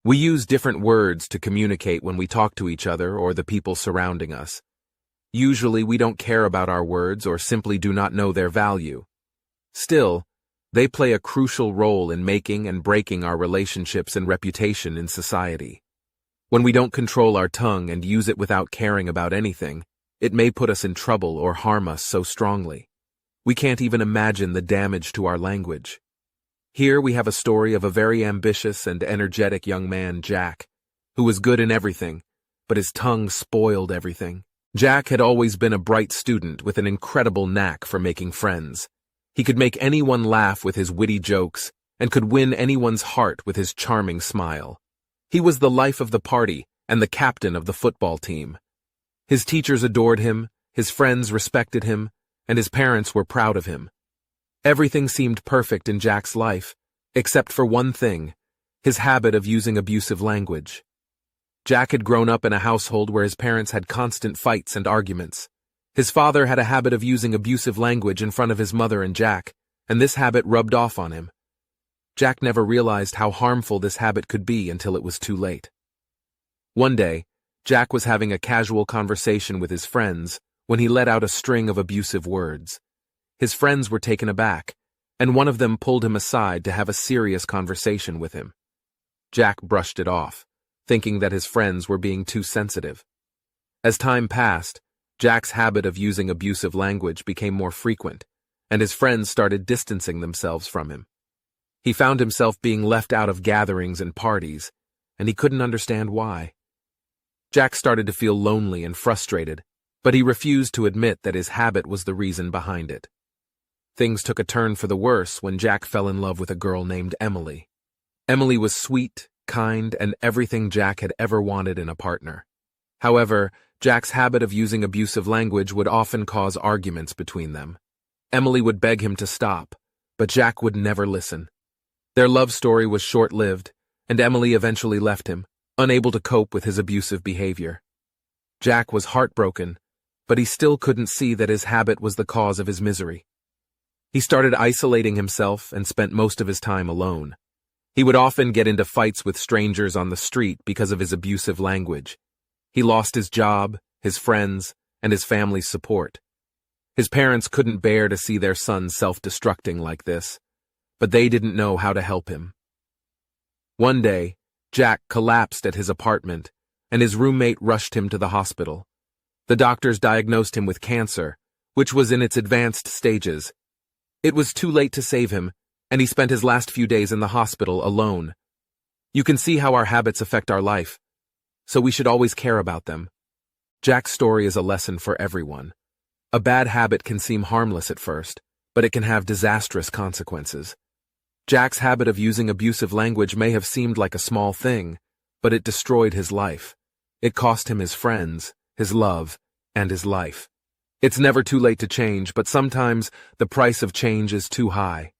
We use different words to communicate when we talk to each other or the people surrounding us. Usually we don't care about our words or simply do not know their value. Still, they play a crucial role in making and breaking our relationships and reputation in society. When we don't control our tongue and use it without caring about anything, it may put us in trouble or harm us so strongly. We can't even imagine the damage to our language. Here we have a story of a very ambitious and energetic young man, Jack, who was good in everything, but his tongue spoiled everything. Jack had always been a bright student with an incredible knack for making friends. He could make anyone laugh with his witty jokes and could win anyone's heart with his charming smile. He was the life of the party and the captain of the football team. His teachers adored him, his friends respected him, and his parents were proud of him. Everything seemed perfect in Jack's life, except for one thing: his habit of using abusive language. Jack had grown up in a household where his parents had constant fights and arguments. His father had a habit of using abusive language in front of his mother and Jack, and this habit rubbed off on him. Jack never realized how harmful this habit could be until it was too late. One day, Jack was having a casual conversation with his friends when he let out a string of abusive words. His friends were taken aback, and one of them pulled him aside to have a serious conversation with him. Jack brushed it off, thinking that his friends were being too sensitive. As time passed, Jack's habit of using abusive language became more frequent, and his friends started distancing themselves from him. He found himself being left out of gatherings and parties, and he couldn't understand why. Jack started to feel lonely and frustrated, but he refused to admit that his habit was the reason behind it. Things took a turn for the worse when Jack fell in love with a girl named Emily. Emily was sweet, kind, and everything Jack had ever wanted in a partner. However, Jack's habit of using abusive language would often cause arguments between them. Emily would beg him to stop, but Jack would never listen. Their love story was short-lived, and Emily eventually left him, unable to cope with his abusive behavior. Jack was heartbroken, but he still couldn't see that his habit was the cause of his misery. He started isolating himself and spent most of his time alone. He would often get into fights with strangers on the street because of his abusive language. He lost his job, his friends, and his family's support. His parents couldn't bear to see their son self-destructing like this, but they didn't know how to help him. One day, Jack collapsed at his apartment, and his roommate rushed him to the hospital. The doctors diagnosed him with cancer, which was in its advanced stages. It was too late to save him, and he spent his last few days in the hospital alone. You can see how our habits affect our life, so we should always care about them. Jack's story is a lesson for everyone. A bad habit can seem harmless at first, but it can have disastrous consequences. Jack's habit of using abusive language may have seemed like a small thing, but it destroyed his life. It cost him his friends, his love, and his life. It's never too late to change, but sometimes the price of change is too high.